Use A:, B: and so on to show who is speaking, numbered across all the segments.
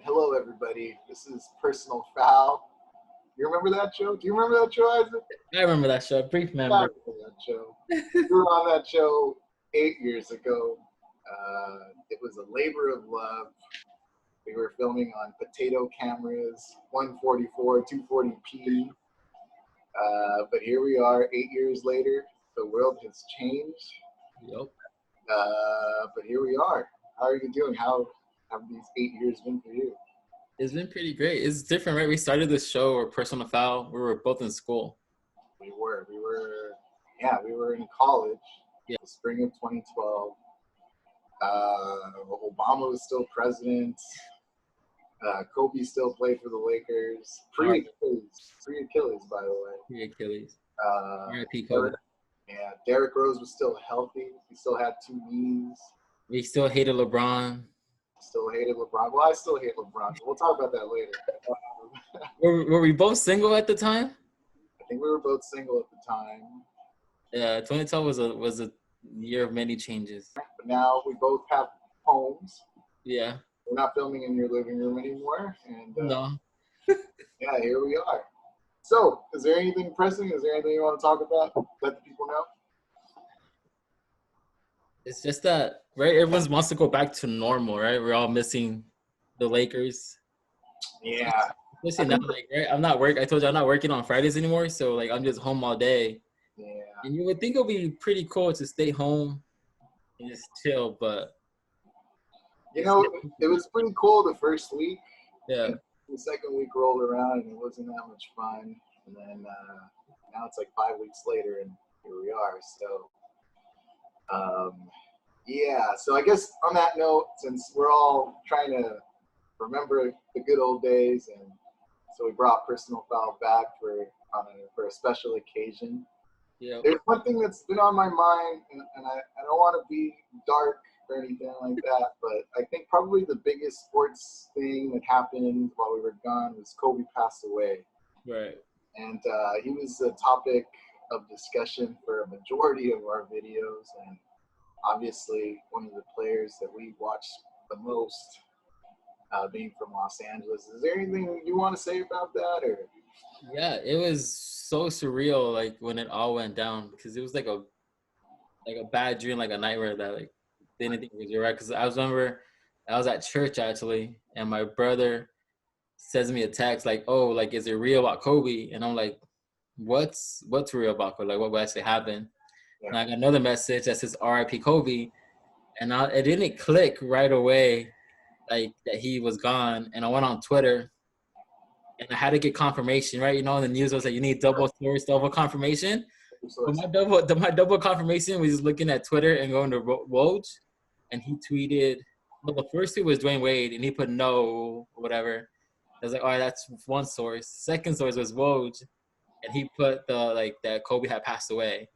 A: hello everybody. This is Personal Foul. You remember that show? Do you remember that show, Isaac?
B: I remember that show. Brief
A: I
B: memory.
A: remember that show. We were on that show 8 years ago. It was a labor of love. We were filming on potato cameras, 144, 240p. But here we are 8 years later. The world has changed.
B: Yep.
A: But here we are. How are you doing? How have these 8 years been for you?
B: It's been pretty great. It's different, right? We started this show, or Personal Foul. We were both in school.
A: We were in college.
B: Yeah.
A: The spring of 2012. Obama was still president. Kobe still played for the Lakers. Pre-Achilles, by the way.
B: Pre-Achilles.
A: R.I.P. Kobe. Yeah, Derrick Rose was still healthy. He still had 2 knees.
B: We still hated LeBron.
A: Still hated LeBron. Well, I still hate LeBron. We'll talk about that later.
B: Were we both single at the time?
A: I think we were both single at the time.
B: Yeah, 2012 was a year of many changes.
A: But now we both have homes.
B: Yeah.
A: We're not filming in your living room anymore. And
B: no.
A: Yeah, here we are. So, is there anything pressing? Is there anything you want to talk about? Let the people know.
B: It's just that, right? Everyone wants to go back to normal, right? We're all missing the Lakers.
A: Yeah.
B: Listen, now, like, right? I told you I'm not working on Fridays anymore, so like I'm just home all day.
A: Yeah.
B: And you would think it would be pretty cool to stay home and just chill, but
A: you know, it was pretty cool the first week.
B: Yeah.
A: The second week rolled around and it wasn't that much fun. And then now it's like 5 weeks later and here we are. So, yeah. So I guess on that note, since we're all trying to remember the good old days, and so we brought Personal Foul back for a special occasion.
B: Yeah.
A: There's one thing that's been on my mind, and I don't want to be dark or anything like that, but I think probably the biggest sports thing that happened while we were gone was Kobe passed away.
B: Right.
A: And he was a topic of discussion for a majority of our videos, and obviously one of the players that we watched the most, being from Los Angeles. Is there anything you want to say about that? Or
B: yeah, it was so surreal, like when it all went down, because it was like a bad dream, like a nightmare that like didn't think it was right. Because I remember I was at church actually, and my brother sends me a text like, "Oh, like is it real about Kobe?" And I'm like, "What's real about Kobe? Like what actually happened?" Yeah. And I got another message that says "R.I.P. Kobe," and it didn't click right away, like that he was gone. And I went on Twitter. And I had to get confirmation, right? You know, in the news was like you need double source, double confirmation. But my double confirmation was just looking at Twitter and going to Woj, and he tweeted. Well, the first tweet was Dwayne Wade, and he put no or whatever. I was like, all right, that's one source. Second source was Woj, and he put that Kobe had passed away,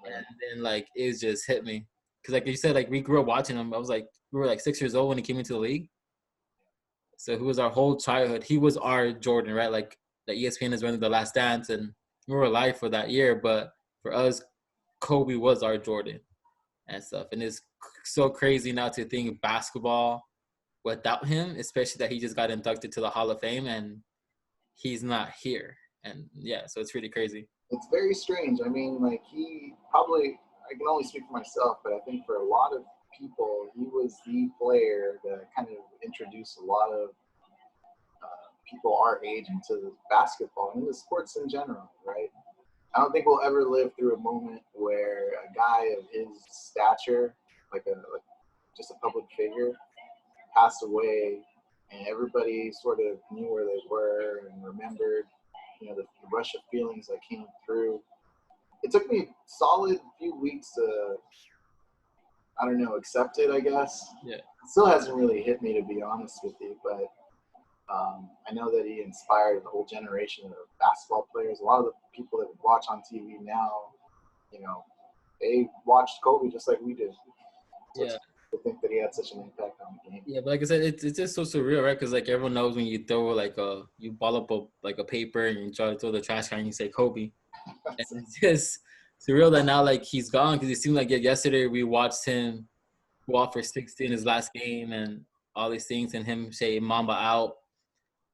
B: and then like it just hit me because like you said, like we grew up watching him. We were like 6 years old when he came into the league. So he was our whole childhood. He was our Jordan, right? Like the ESPN is running The Last Dance, and we were alive for that year. But for us, Kobe was our Jordan and stuff. And it's so crazy now to think basketball without him, especially that he just got inducted to the Hall of Fame and he's not here. And yeah, so it's really crazy.
A: It's very strange. I mean, like I can only speak for myself, but I think for a lot of people, he was the player that kind of introduced a lot of people our age into basketball and the sports in general, right? I don't think we'll ever live through a moment where a guy of his stature, like just a public figure, passed away, and everybody sort of knew where they were and remembered, you know, the rush of feelings that came through. It took me a solid few weeks to, I don't know, accept it, I guess.
B: Yeah.
A: It still hasn't really hit me, to be honest with you, but I know that he inspired a whole generation of basketball players. A lot of the people that we watch on TV now, you know, they watched Kobe just like we did. So
B: yeah.
A: To think that he had such an impact on the game.
B: Yeah, but like I said, it's just so surreal, right? Because like everyone knows when you throw you ball up a paper and you try to throw the trash can and you say Kobe. And it's just surreal that now like he's gone, because it seemed like yesterday we watched him go off for 60 in his last game, and all these things, and him say Mamba out,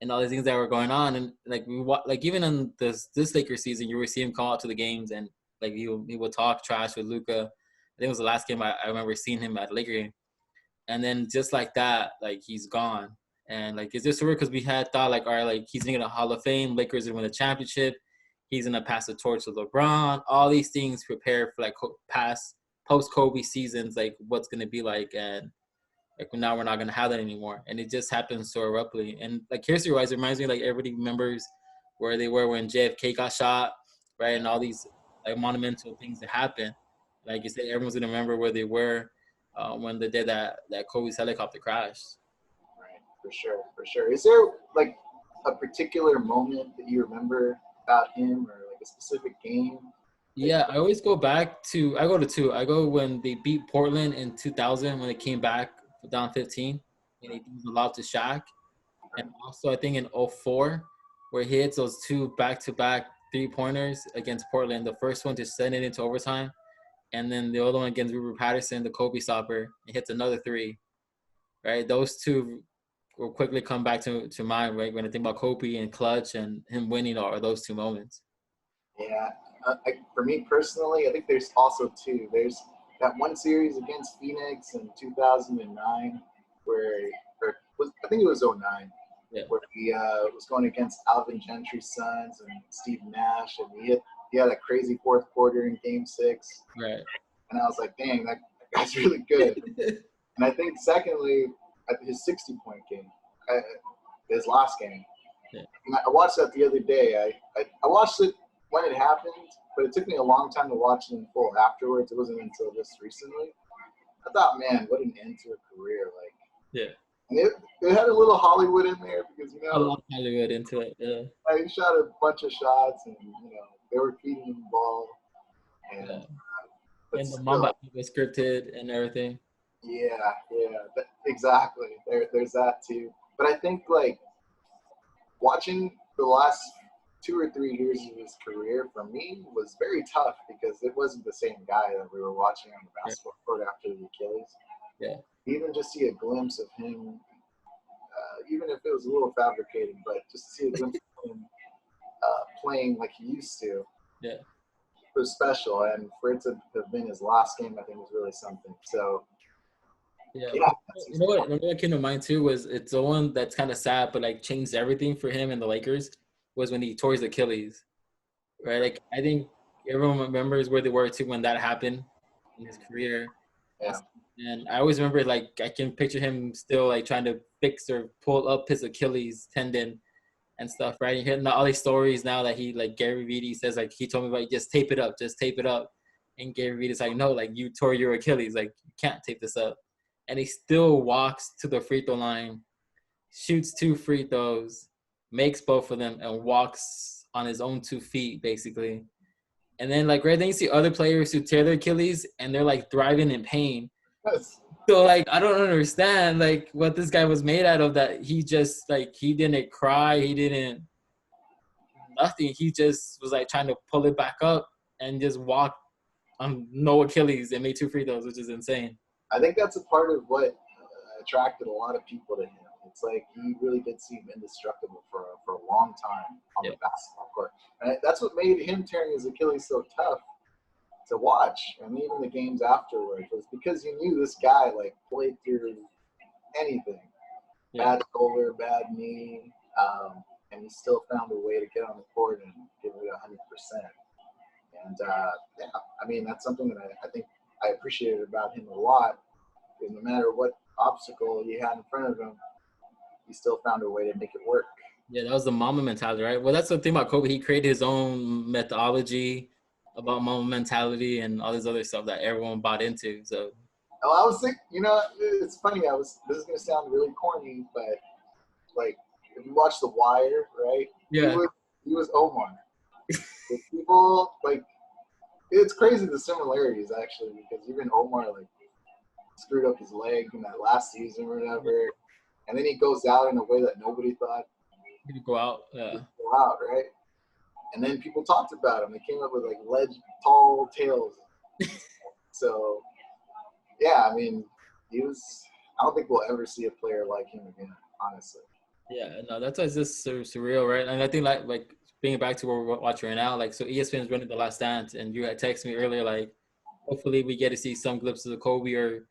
B: and all these things that were going on. And like like even in this Lakers season, you would see him come out to the games, and like he would talk trash with Luka. I think it was the last game I remember seeing him at a Laker game. And then just like that, like he's gone. And like it's just weird because we had thought like, all right, like he's gonna get a Hall of Fame, Lakers gonna win a championship, he's gonna pass the torch to LeBron. All these things prepare for like past post Kobe seasons, like what's gonna be like, and like now we're not gonna have that anymore. And it just happens so abruptly. And like history wise, it reminds me like everybody remembers where they were when JFK got shot, right? And all these like monumental things that happened. Like you said, everyone's gonna remember where they were when the day that Kobe's helicopter crashed.
A: Right, for sure, for sure. Is there like a particular moment that you remember about him, or like a specific game?
B: Yeah, I always go back to. I go to two. I go when they beat Portland in 2000 when they came back down 15 and they threw the lob to Shaq, and also I think in '04 where he hits those two back-to-back three-pointers against Portland. The first one to send it into overtime, and then the other one against Ruben Patterson, the Kobe stopper, he hits another three. Right, those two will quickly come back to mind. Right, when I think about Kobe and clutch and him winning all those two moments.
A: Yeah, for me personally, I think there's also two. There's that one series against Phoenix in 2009 where, I think it was '09,
B: Yeah.
A: where he was going against Alvin Gentry's Suns and Steve Nash, and he had a crazy fourth quarter in Game 6.
B: Right.
A: And I was like, dang, that guy's really good. And I think secondly, at his 60-point game, his last game.
B: Yeah.
A: And I watched that the other day. I watched it when it happened, but it took me a long time to watch it in full afterwards. It wasn't until just recently. I thought, man, what an end to a career. Like,
B: yeah.
A: And it had a little Hollywood in there because,
B: a lot of Hollywood into it. Yeah.
A: He shot a bunch of shots, and they were feeding him the ball, and
B: and the Mamba was scripted and everything.
A: Yeah, exactly. There's that too. But I think like watching the last 2 or 3 years of his career for me was very tough because it wasn't the same guy that we were watching on the basketball court after the Achilles.
B: Yeah.
A: Even just see a glimpse of him, even if it was a little fabricated, but just to see a glimpse of him playing like he used to.
B: Yeah.
A: It was special, and for it to have been his last game, I think was really something. So.
B: Yeah. You know what came to mind too was it's the one that's kind of sad, but like changed everything for him and the Lakers was when he tore his Achilles, right? Like I think everyone remembers where they were too when that happened in his career.
A: Yeah.
B: And I always remember like I can picture him still like trying to fix or pull up his Achilles tendon and stuff, right? And hearing all these stories now that he like Gary Vee says like he told me about just tape it up. And Gary Vee's like, no, like you tore your Achilles, like you can't tape this up. And he still walks to the free throw line, shoots 2 free throws, makes both of them, and walks on his own 2 feet, basically. And then, like, right then you see other players who tear their Achilles, and they're, like, thriving in pain.
A: Yes.
B: So, like, I don't understand, like, what this guy was made out of that he just, like, he didn't cry. He didn't – nothing. He just was, like, trying to pull it back up and just walk on no Achilles and made 2 free throws, which is insane.
A: I think that's a part of what attracted a lot of people to him. It's like he really did seem indestructible for a long time on the basketball court. And that's what made him tearing his Achilles so tough to watch. And even the games afterwards was because you knew this guy like played through anything. Bad shoulder, bad knee, and he still found a way to get on the court and give it 100%. And I mean that's something that I think I appreciated about him a lot, because no matter what obstacle he had in front of him, he still found a way to make it work.
B: Yeah, that was the Mamba mentality, right? Well, that's the thing about Kobe. He created his own methodology about Mamba mentality and all this other stuff that everyone bought into. So,
A: I was thinking, it's funny. This is going to sound really corny, but like if you watch The Wire, right?
B: Yeah.
A: He was Omar. People like. It's crazy the similarities actually, because even Omar like screwed up his leg in that last season or whatever, and then he goes out in a way that nobody thought
B: he'd go out. Yeah.
A: Go out, right? And then people talked about him. They came up with like tall tales. So, yeah, I mean, he was I don't think we'll ever see a player like him again, honestly.
B: Yeah, no, that's why it's just surreal, right? And I think like bringing it back to what we're watching right now, like so ESPN is running The Last Dance, and you had texted me earlier, like hopefully we get to see some glimpses of Kobe or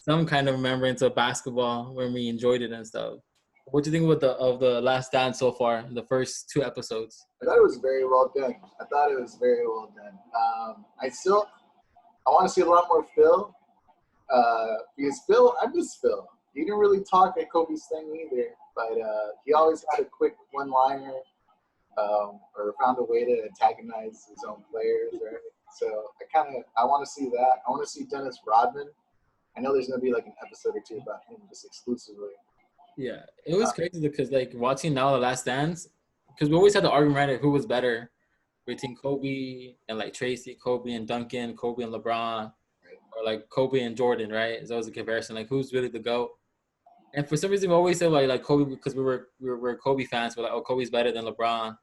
B: some kind of remembrance of basketball when we enjoyed it and stuff. What do you think of the Last Dance so far, the first 2 episodes?
A: I thought it was very well done. I want to see a lot more Phil. Because Phil, I miss Phil. He didn't really talk at Kobe's thing either, but he always had a quick one-liner or found a way to antagonize his own players, right? So I want to see that. I want to see Dennis Rodman. I know there's going to be like an episode or two about him just exclusively.
B: Yeah, it was crazy because like watching now The Last Dance, because we always had the argument right, who was better between Kobe and like Tracy, Kobe and Duncan, Kobe and LeBron, or like Kobe and Jordan, right? It's always a comparison, like who's really the GOAT. And for some reason, we always said like Kobe because we were Kobe fans. We're like, oh, Kobe's better than LeBron.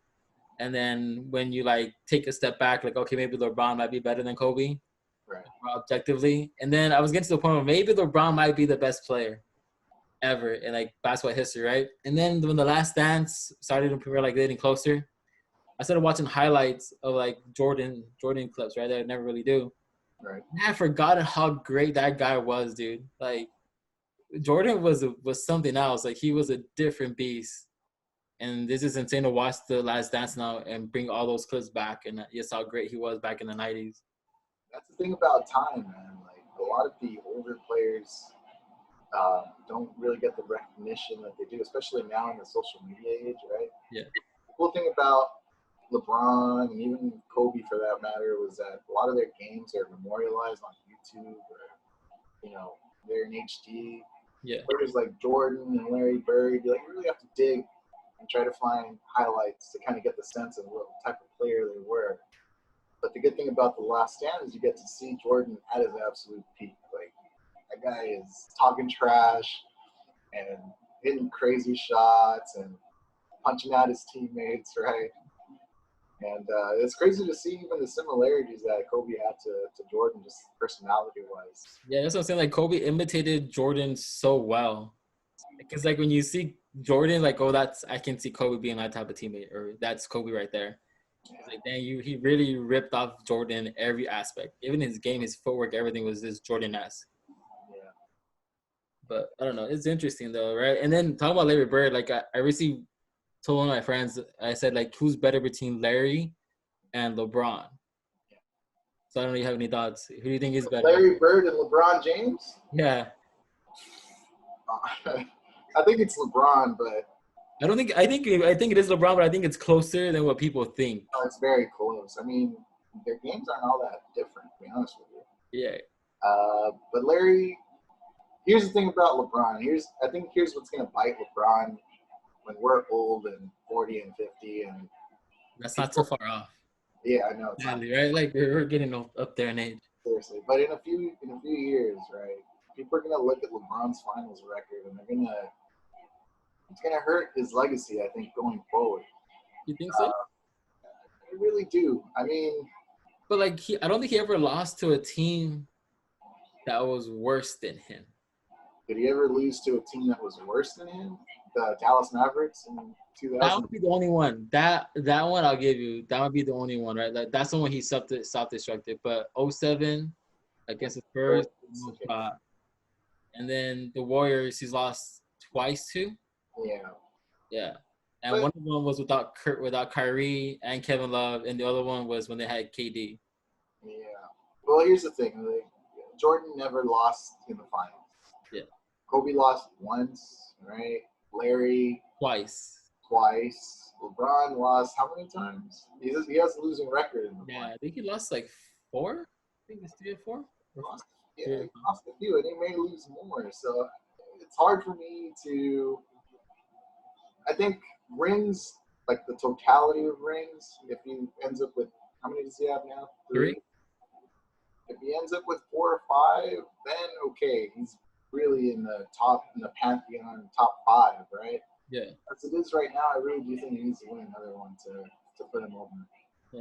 B: And then when you like take a step back, like okay, maybe LeBron might be better than Kobe,
A: Right.
B: objectively. And then I was getting to the point where maybe LeBron might be the best player ever in like basketball history, right? And then when The Last Dance started to premiere, like getting closer, I started watching highlights of like Jordan clips, right? That I never really do.
A: Right.
B: And I forgot how great that guy was, dude. Like Jordan was something else. Like he was a different beast. And this is insane to watch The Last Dance now and bring all those clips back and just how great he was back in the 90s.
A: That's the thing about time, man. Like a lot of the older players don't really get the recognition that they do, especially now in the social media age, right?
B: Yeah.
A: The cool thing about LeBron and even Kobe, for that matter, was that a lot of their games are memorialized on YouTube or they're in HD.
B: Yeah.
A: Players like Jordan and Larry Bird, you really have to dig and try to find highlights to kind of get the sense of what type of player they were. But the good thing about The Last Stand is you get to see Jordan at his absolute peak. Like that guy is talking trash and hitting crazy shots and punching out his teammates, right? And it's crazy to see even the similarities that Kobe had to Jordan, just personality-wise.
B: Yeah, that's what I'm saying. Like Kobe imitated Jordan so well. Because like when you see Jordan, like, oh, I can see Kobe being that type of teammate, or that's Kobe right there. It's like, dang, he really ripped off Jordan in every aspect. Even his game, his footwork, everything was just Jordan-esque.
A: Yeah.
B: But I don't know. It's interesting though, right? And then talking about Larry Bird, like I recently told one of my friends, I said like, who's better between Larry and LeBron? So I don't know if you have any thoughts. Who do you think is better?
A: Larry Bird and LeBron James?
B: Yeah.
A: I think it's LeBron, but
B: I think it is LeBron, but I think it's closer than what people think.
A: it's very close. I mean, their games aren't all that different, to be honest with you.
B: Yeah.
A: But Larry, here's the thing about LeBron. I think here's what's gonna bite LeBron when we're old and 40 and 50 and.
B: That's not so far off.
A: Yeah, I know.
B: Sadly, right? Like we're getting up there in age.
A: Seriously, but in a few years, right? People are gonna look at LeBron's finals record and it's gonna hurt his legacy. I think going forward.
B: You think so?
A: I really do. I mean,
B: but like I don't think he ever lost to a team that was worse than him.
A: Did he ever lose to a team that was worse than him? The Dallas Mavericks in 2000.
B: That would be the only one. That one I'll give you. That would be the only one, right? Like, that's the one he self-destructed. But 07 against the Spurs, and then the Warriors, he's lost twice to.
A: Yeah.
B: Yeah. And one of them was without Kyrie and Kevin Love, and the other one was when they had KD.
A: Yeah. Well, here's the thing. Like, Jordan never lost in the finals.
B: Yeah.
A: Kobe lost once, right? Larry
B: twice.
A: LeBron lost how many times? He has a losing record in the
B: finals. I think he lost like 4. I think it's 3 or 4.
A: He lost a few, and he may lose more. So it's hard for me to. I think rings, like the totality of rings, if he ends up with, how many does he have now? 3. If he ends up with 4 or 5, then okay, he's really in the pantheon, top 5, right?
B: Yeah.
A: As it is right now, I really do think he needs to win another one to put him over.